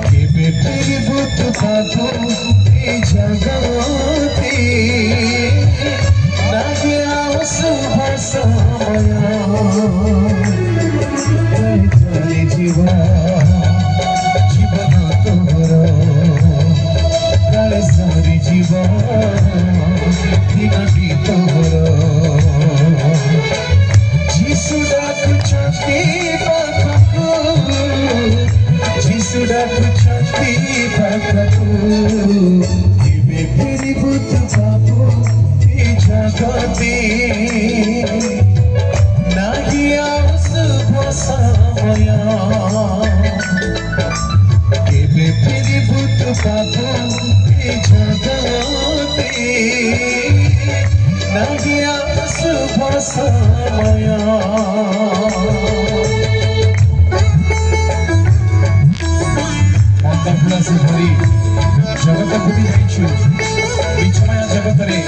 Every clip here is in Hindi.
केबे फिरबू तू पाबू ए जगते नागे आओ शुभ समय चले जीवा जीवन तोहर काले सारी जीवन दिनटी तोहर जीसु डाकुछंती पाखकु जीसु डाकुछंती पाखकु केबे फिरबू तू पाबू ए जगते नागे आओ शुभ समय केबे फिरबू तू पाबू ए जगते नागे आओ शुभ समय अंतःपुरा से भरी जगत बुझी जाइछु बिछमाया जगत रे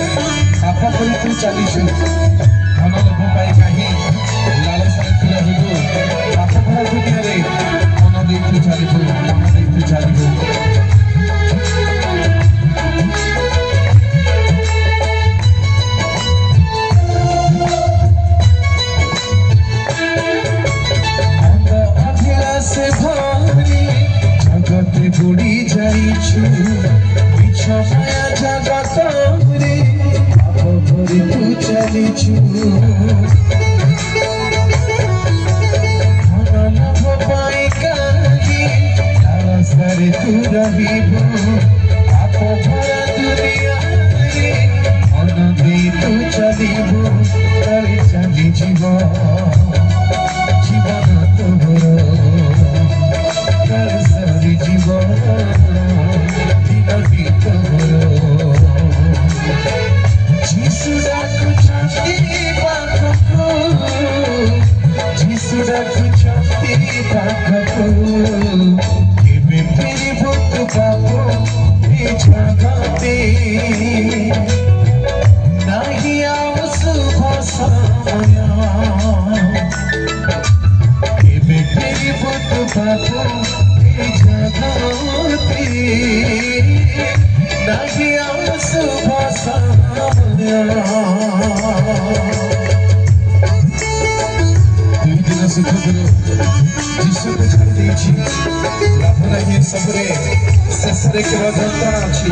पाप करी तू चलीछु धन लोभ पाई काहे लालसा थिला हेबु पाप करा दुनिया रे मन देई तू चलीछु मन देई तू चलीछु बुड़ी जाइछु बिछमाया जगत रे पाप करी तू चलीछु धन लोभ पाई काहे लालसा रे तू रहिबु पाप भरा दुनिया रे मन देई तू चलीबु करे चली जीवन तोहर जीवन दिनटी तोहर जीसु डाकुछंती पाखकु जीसु डाकुछंती पाखकु केबे फिरबू तू पाबू ए जगते नागे आओ शुभ समय केबे फिरबू तू पाबू जगते नागे आओ शुभ समय दुई दिन सुख गुरु जीशु को छाड़ देछि लाभ नहीं सबरे शेषरे केवल जंत्रणा अछि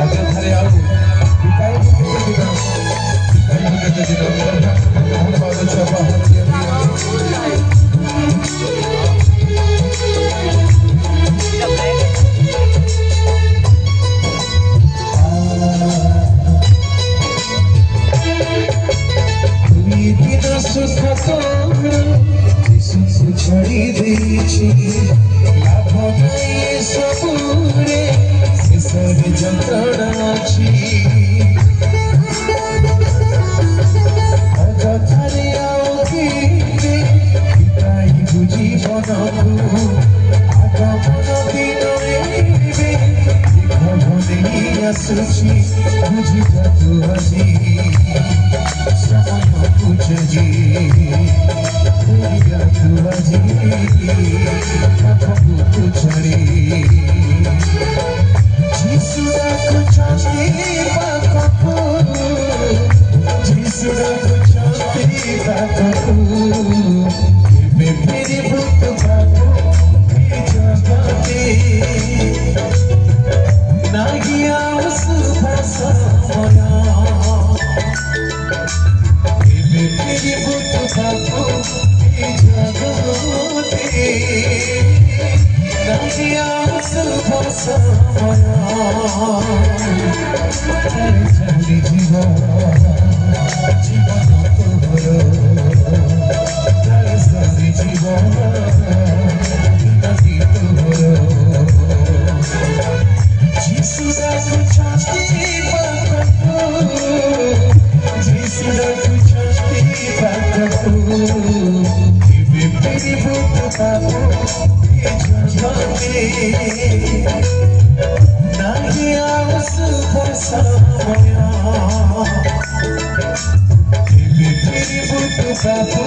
अଯଥାରେ ଆଉ ବିତାଇବୁ କେତେ ଦିନ ଧନ୍ୟବାଦ ଛପା जीसु छाड़ी देछि लाभ नहीं सबुरे शेषरे जंत्रणा अछि अଯଥାରେ ଆଉ କେବେ ବିତାଇବୁ ଜୀବନକୁ आगमन दिନରେ ଦେଖ ନେଇ ଆସୁଛି ବୁଝିଯା ତୁ ଆଜି ସମୟକୁ ଜଜି ବୁଝିଯା ତୁ ଆଜି ପାଖକୁ ତୁ ଛାଡ଼ି ଯୀଶୁ ଡାକୁଛନ୍ତି ପାଖକୁ ଯୀଶୁ ଡାକୁଛନ୍ତି ପାଖକୁ କେବେ ଫେରିବୁ ତୁ ପାଖକୁ नागे आओ शुभ समय केबे फिरबू तू पाबू ए जगते नागे आओ शुभ समय चली जीवन तोहर काले सारी जीवन दिनटी तोहर जीसु डाकुछंती पाखकु जीसु डाकुछंती पाखकु केबे फिरबू तू पाबू ए जगते नागे आओ शुभ समय केबे फिरबू तू पाबू